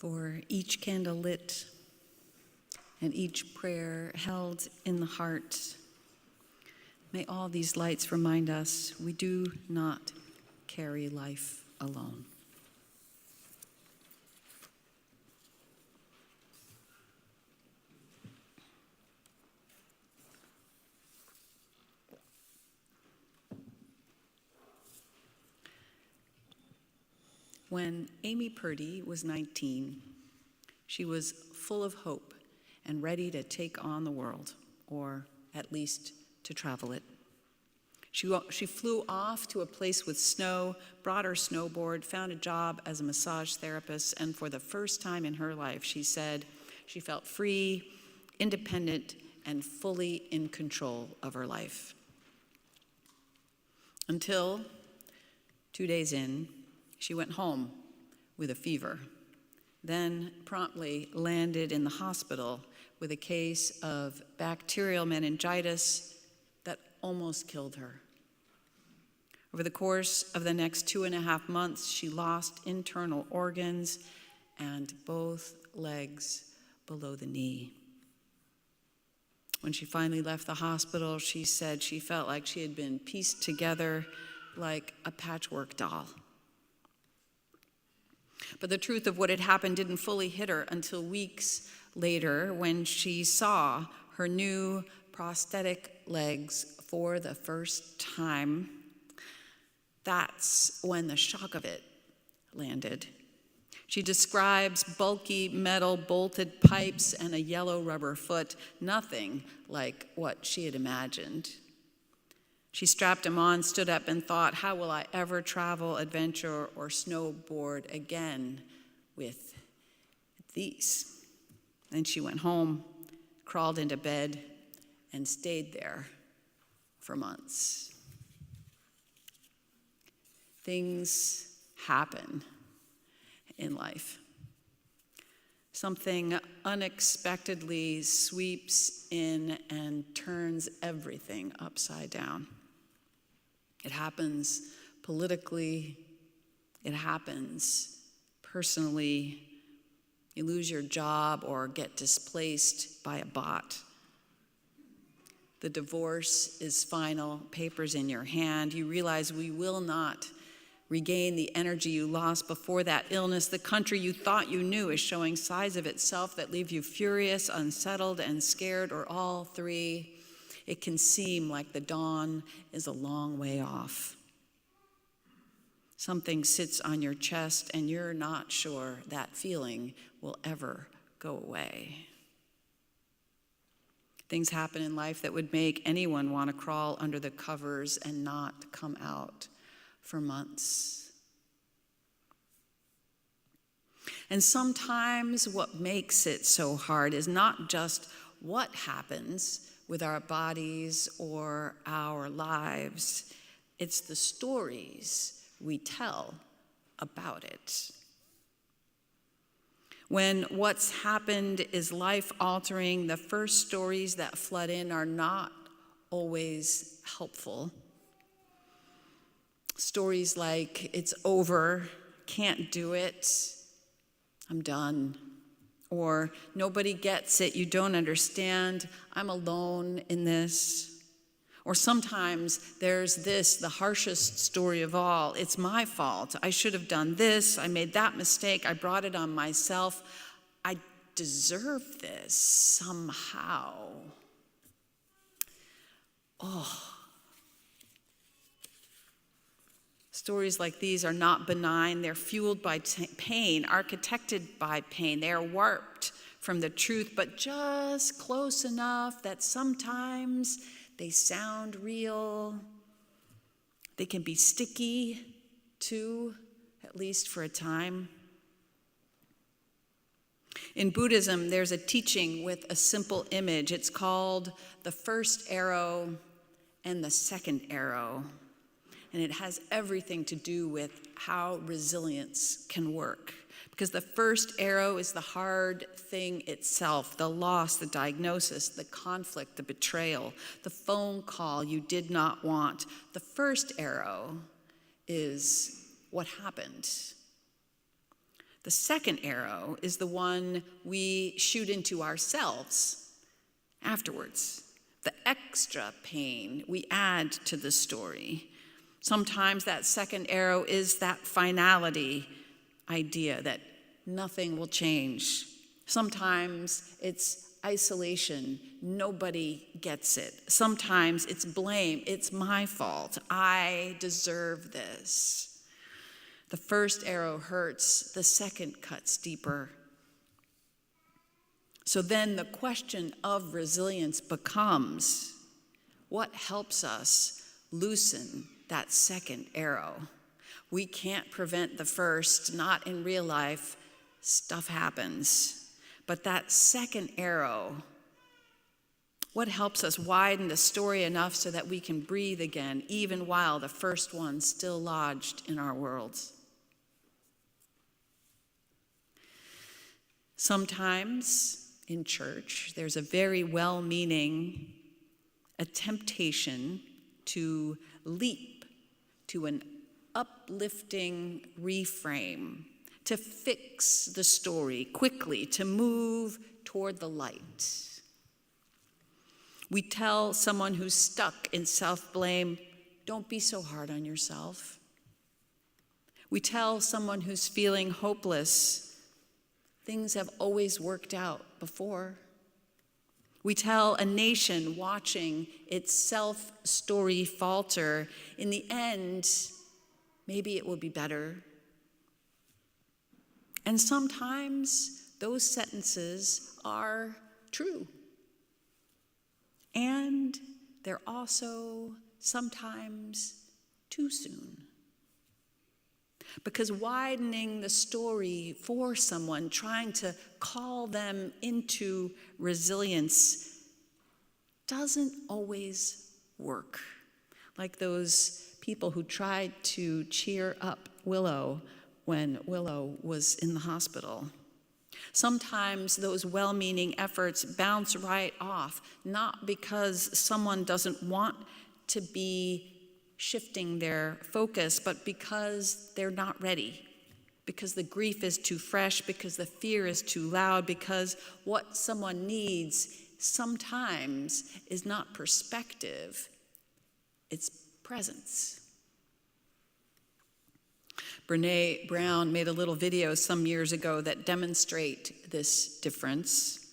For each candle lit and each prayer held in the heart, may all these lights remind us we do not carry life alone. When Amy Purdy was 19, she was full of hope and ready to take on the world, or at least to travel it. She flew off to a place with snow, brought her snowboard, found a job as a massage therapist, and for the first time in her life, she said she felt free, independent, and fully in control of her life. Until 2 days in, she went home with a fever, then promptly landed in the hospital with a case of bacterial meningitis that almost killed her. Over the course of the next 2.5 months, she lost internal organs and both legs below the knee. When she finally left the hospital, she said she felt like she had been pieced together like a patchwork doll. But the truth of what had happened didn't fully hit her until weeks later when she saw her new prosthetic legs for the first time. That's when the shock of it landed. She describes bulky metal bolted pipes and a yellow rubber foot, nothing like what she had imagined. She strapped him on, stood up, and thought, how will I ever travel, adventure, or snowboard again with these? Then she went home, crawled into bed, and stayed there for months. Things happen in life. Something unexpectedly sweeps in and turns everything upside down. It happens politically, it happens personally. You lose your job or get displaced by a bot. The divorce is final, papers in your hand. You realize we will not regain the energy you lost before that illness. The country you thought you knew is showing signs of itself that leave you furious, unsettled, and scared, or all three. It can seem like the dawn is a long way off. Something sits on your chest and you're not sure that feeling will ever go away. Things happen in life that would make anyone want to crawl under the covers and not come out for months. And sometimes what makes it so hard is not just what happens with our bodies or our lives, it's the stories we tell about it. When what's happened is life-altering, the first stories that flood in are not always helpful. Stories like, it's over, can't do it, I'm done. Or, nobody gets it, you don't understand, I'm alone in this. Or sometimes there's this, the harshest story of all, it's my fault, I should have done this, I made that mistake, I brought it on myself, I deserve this somehow. Oh. Stories like these are not benign. They're fueled by pain, architected by pain. They are warped from the truth, but just close enough that sometimes they sound real. They can be sticky, too, at least for a time. In Buddhism, there's a teaching with a simple image. It's called the first arrow and the second arrow. And it has everything to do with how resilience can work. Because the first arrow is the hard thing itself, the loss, the diagnosis, the conflict, the betrayal, the phone call you did not want. The first arrow is what happened. The second arrow is the one we shoot into ourselves afterwards. The extra pain we add to the story. Sometimes that second arrow is that finality idea that nothing will change. Sometimes it's isolation. Nobody gets it. Sometimes it's blame. It's my fault. I deserve this. The first arrow hurts. The second cuts deeper. So then the question of resilience becomes, what helps us loosen that second arrow? We can't prevent the first, not in real life. Stuff happens. But that second arrow, what helps us widen the story enough so that we can breathe again, even while the first one's still lodged in our worlds? Sometimes in church, there's a very well-meaning, a temptation to leap to an uplifting reframe, to fix the story quickly, to move toward the light. We tell someone who's stuck in self-blame, don't be so hard on yourself. We tell someone who's feeling hopeless, things have always worked out before. We tell a nation watching its self-story falter, in the end, maybe it will be better. And sometimes those sentences are true. And they're also sometimes too soon. Because widening the story for someone, trying to call them into resilience, doesn't always work. Like those people who tried to cheer up Willow when Willow was in the hospital. Sometimes those well-meaning efforts bounce right off, not because someone doesn't want to be shifting their focus, but because they're not ready, because the grief is too fresh, because the fear is too loud, because what someone needs sometimes is not perspective, it's presence. Brene Brown made a little video some years ago that demonstrate this difference.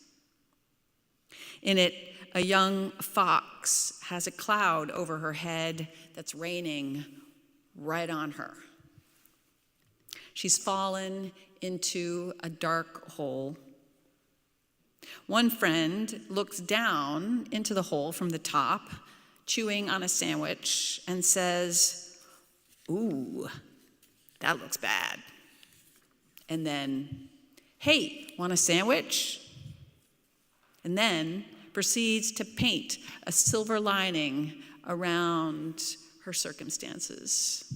In it, a young fox has a cloud over her head that's raining right on her. She's fallen into a dark hole. One friend looks down into the hole from the top, chewing on a sandwich, and says, "Ooh, that looks bad." And then, "Hey, want a sandwich?" And then proceeds to paint a silver lining around her circumstances.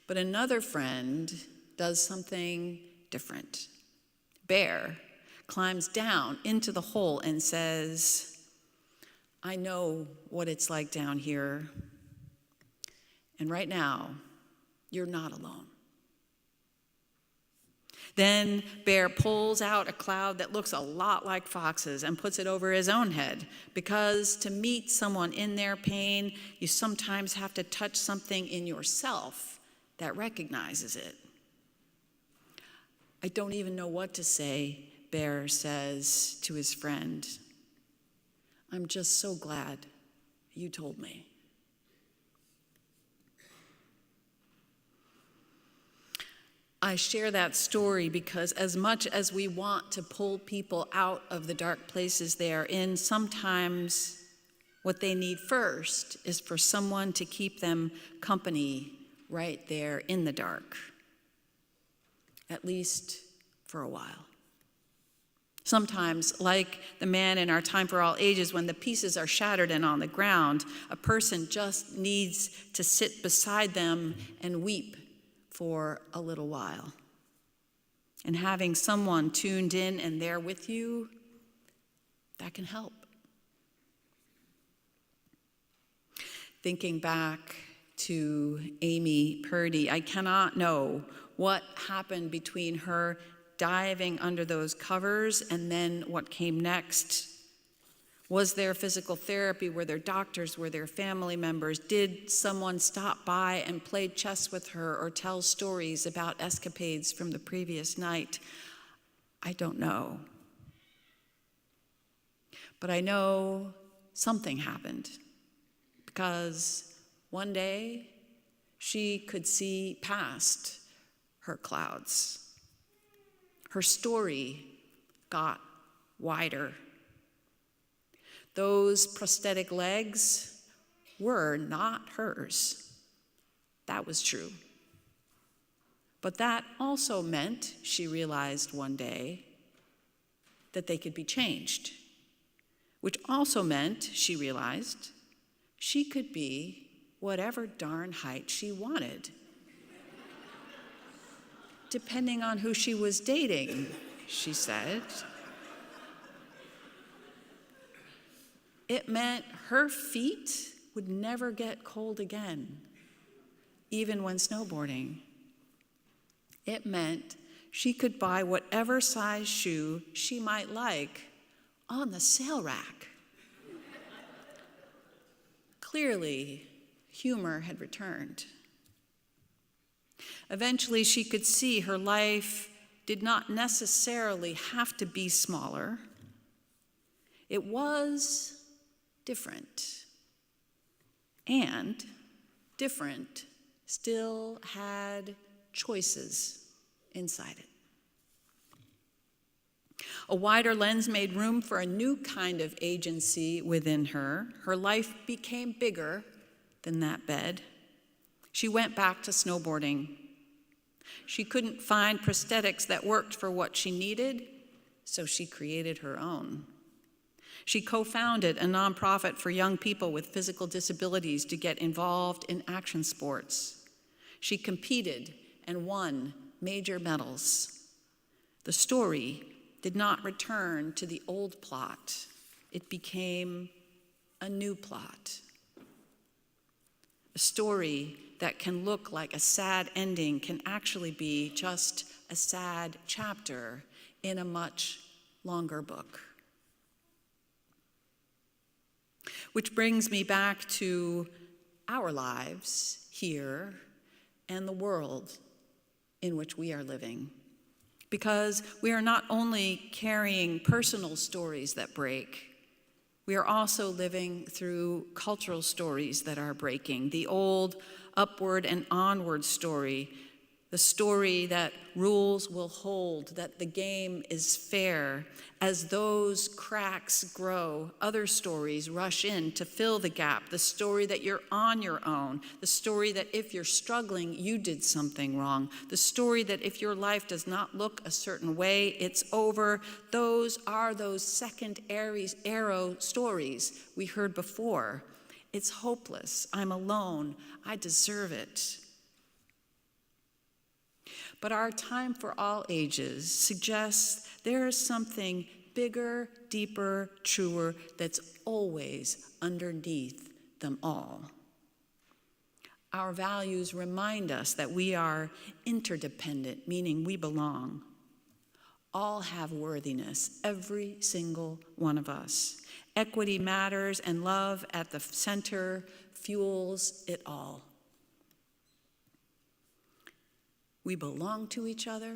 But another friend does something different. Bear climbs down into the hole and says, "I know what it's like down here. And right now, you're not alone." Then Bear pulls out a cloud that looks a lot like Fox's and puts it over his own head, because to meet someone in their pain, you sometimes have to touch something in yourself that recognizes it. "I don't even know what to say," Bear says to his friend. "I'm just so glad you told me." I share that story because as much as we want to pull people out of the dark places they are in, sometimes what they need first is for someone to keep them company right there in the dark, at least for a while. Sometimes, like the man in our Time for All Ages, when the pieces are shattered and on the ground, a person just needs to sit beside them and weep for a little while. And having someone tuned in and there with you, that can help. Thinking back to Amy Purdy. I cannot know what happened between her diving under those covers and then what came next. Was there physical therapy? Were there doctors? Were there family members? Did someone stop by and play chess with her or tell stories about escapades from the previous night? I don't know. But I know something happened, because one day she could see past her clouds. Her story got wider. Those prosthetic legs were not hers. That was true. But that also meant, she realized one day, that they could be changed, which also meant, she realized, she could be whatever darn height she wanted, depending on who she was dating, she said. It meant her feet would never get cold again, even when snowboarding. It meant she could buy whatever size shoe she might like on the sale rack. Clearly, humor had returned. Eventually, she could see her life did not necessarily have to be smaller. It was different. And different still had choices inside it. A wider lens made room for a new kind of agency within her. Her life became bigger than that bed. She went back to snowboarding. She couldn't find prosthetics that worked for what she needed, so she created her own. She co-founded a nonprofit for young people with physical disabilities to get involved in action sports. She competed and won major medals. The story did not return to the old plot. It became a new plot. A story that can look like a sad ending can actually be just a sad chapter in a much longer book. Which brings me back to our lives here and the world in which we are living. Because we are not only carrying personal stories that break, we are also living through cultural stories that are breaking. The old upward and onward story, the story that rules will hold, that the game is fair. As those cracks grow, other stories rush in to fill the gap. The story that you're on your own. The story that if you're struggling, you did something wrong. The story that if your life does not look a certain way, it's over. Those are those second arrow stories we heard before. It's hopeless. I'm alone. I deserve it. But our time for all ages suggests there is something bigger, deeper, truer that's always underneath them all. Our values remind us that we are interdependent, meaning we belong. All have worthiness, every single one of us. Equity matters, and love at the center fuels it all. We belong to each other,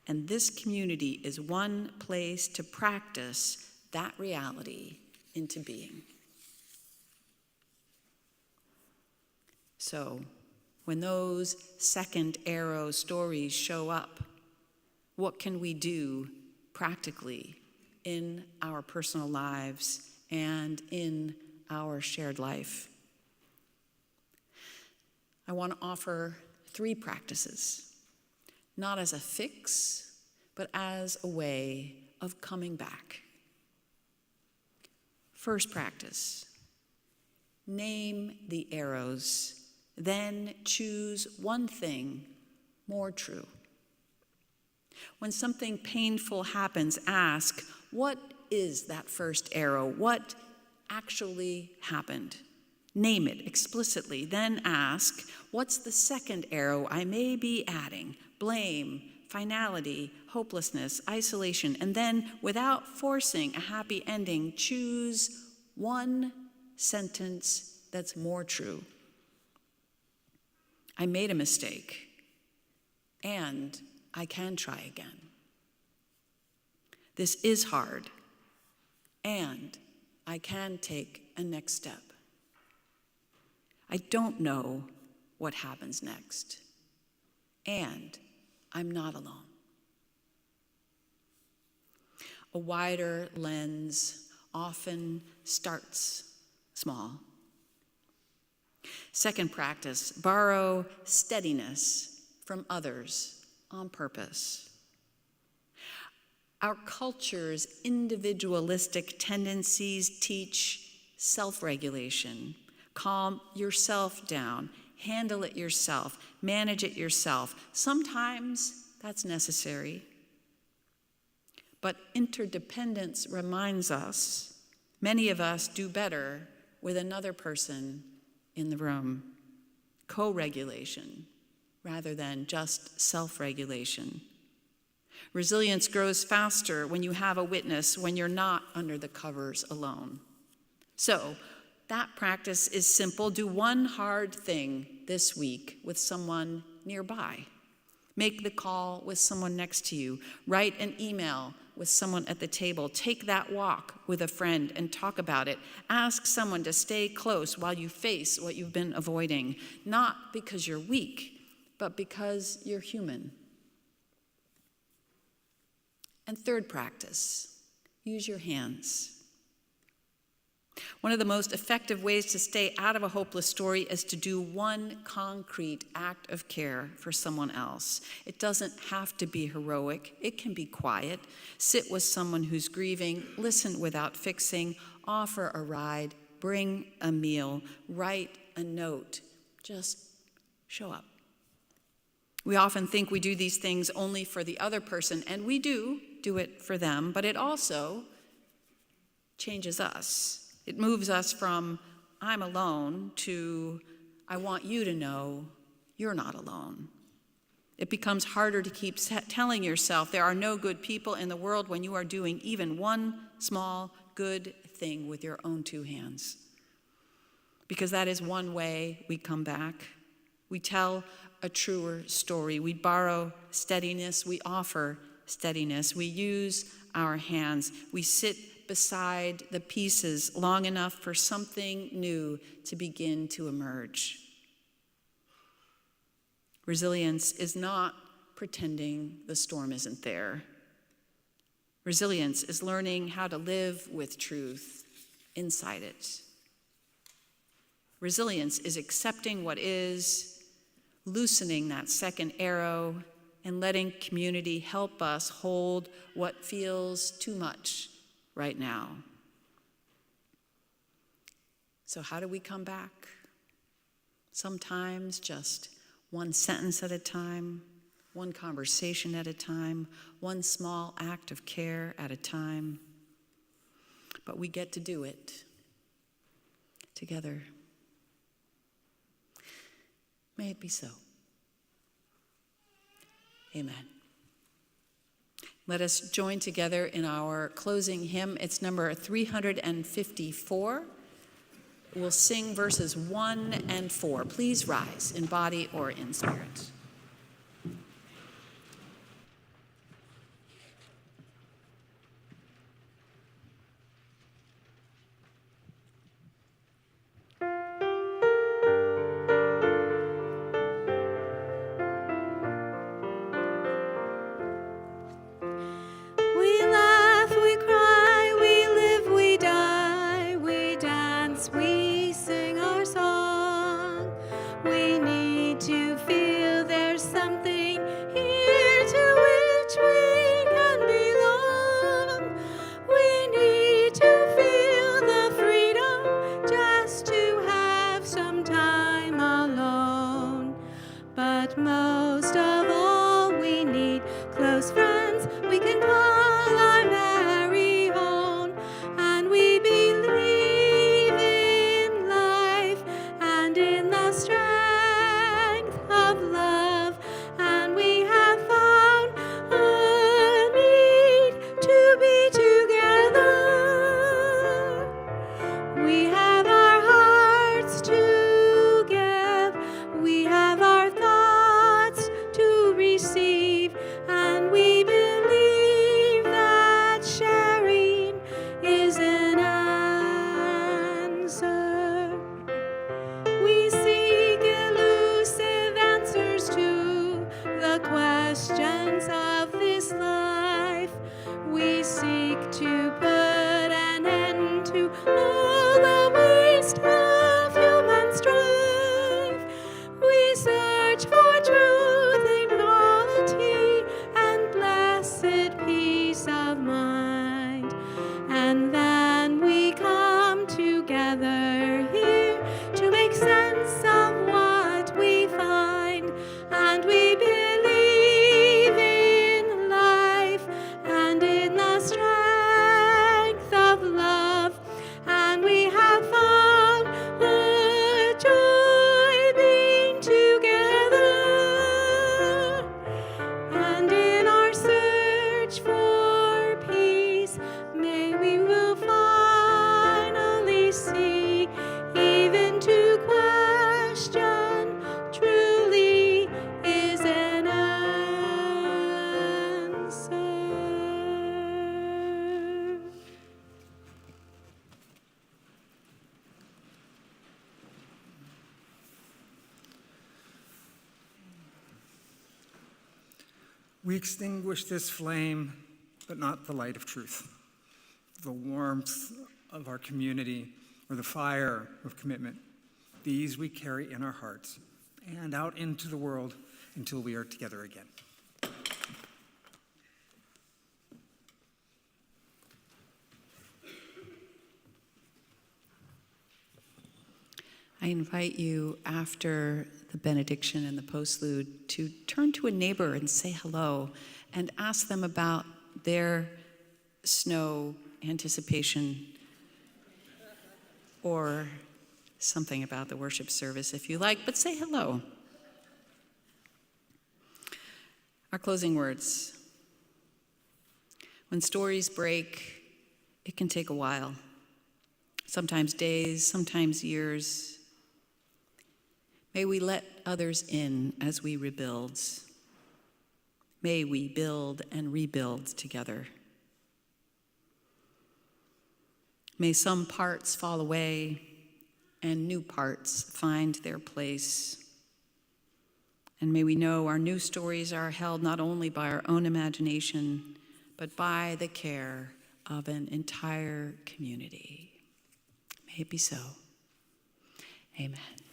and this community is one place to practice that reality into being. So, when those second arrow stories show up, what can we do practically in our personal lives and in our shared life? I want to offer 3 practices, not as a fix, but as a way of coming back. First practice, name the arrows, then choose one thing more true. When something painful happens, ask, what is that first arrow? What actually happened? Name it explicitly. Then ask, what's the second arrow I may be adding? Blame, finality, hopelessness, isolation. And then, without forcing a happy ending, choose one sentence that's more true. I made a mistake, and I can try again. This is hard, and I can take a next step. I don't know what happens next, and I'm not alone. A wider lens often starts small. Second practice, borrow steadiness from others on purpose. Our culture's individualistic tendencies teach self-regulation. Calm yourself down, handle it yourself, manage it yourself. Sometimes that's necessary. But interdependence reminds us, many of us do better with another person in the room. Co-regulation rather than just self-regulation. Resilience grows faster when you have a witness, when you're not under the covers alone. So, that practice is simple. Do one hard thing this week with someone nearby. Make the call with someone next to you. Write an email with someone at the table. Take that walk with a friend and talk about it. Ask someone to stay close while you face what you've been avoiding, not because you're weak, but because you're human. And third practice, use your hands. One of the most effective ways to stay out of a hopeless story is to do one concrete act of care for someone else. It doesn't have to be heroic. It can be quiet. Sit with someone who's grieving, listen without fixing, offer a ride, bring a meal, write a note. Just show up. We often think we do these things only for the other person, and we do it for them, but it also changes us. It moves us from, I'm alone, to, I want you to know you're not alone. It becomes harder to keep telling yourself there are no good people in the world when you are doing even one small good thing with your own two hands. Because that is one way we come back. We tell a truer story. We borrow steadiness. We offer steadiness. We use our hands. We sit beside the pieces long enough for something new to begin to emerge. Resilience is not pretending the storm isn't there. Resilience is learning how to live with truth inside it. Resilience is accepting what is, loosening that second arrow, and letting community help us hold what feels too much right now. So how do we come back? Sometimes just one sentence at a time, one conversation at a time, one small act of care at a time. But we get to do it together. May it be so. Amen. Let us join together in our closing hymn. It's number 354. We'll sing verses 1 and 4. Please rise in body or in spirit. We laugh, we cry, we live, we die, we dance, we sing our song. We need to feel We extinguish this flame, but not the light of truth, the warmth of our community, or the fire of commitment. These we carry in our hearts and out into the world until we are together again. I invite you, after the benediction and the postlude, to turn to a neighbor and say hello and ask them about their snow anticipation or something about the worship service if you like, but say hello. Our closing words. When stories break, it can take a while, sometimes days, sometimes years. May we let others in as we rebuild. May we build and rebuild together. May some parts fall away and new parts find their place. And may we know our new stories are held not only by our own imagination, but by the care of an entire community. May it be so. Amen.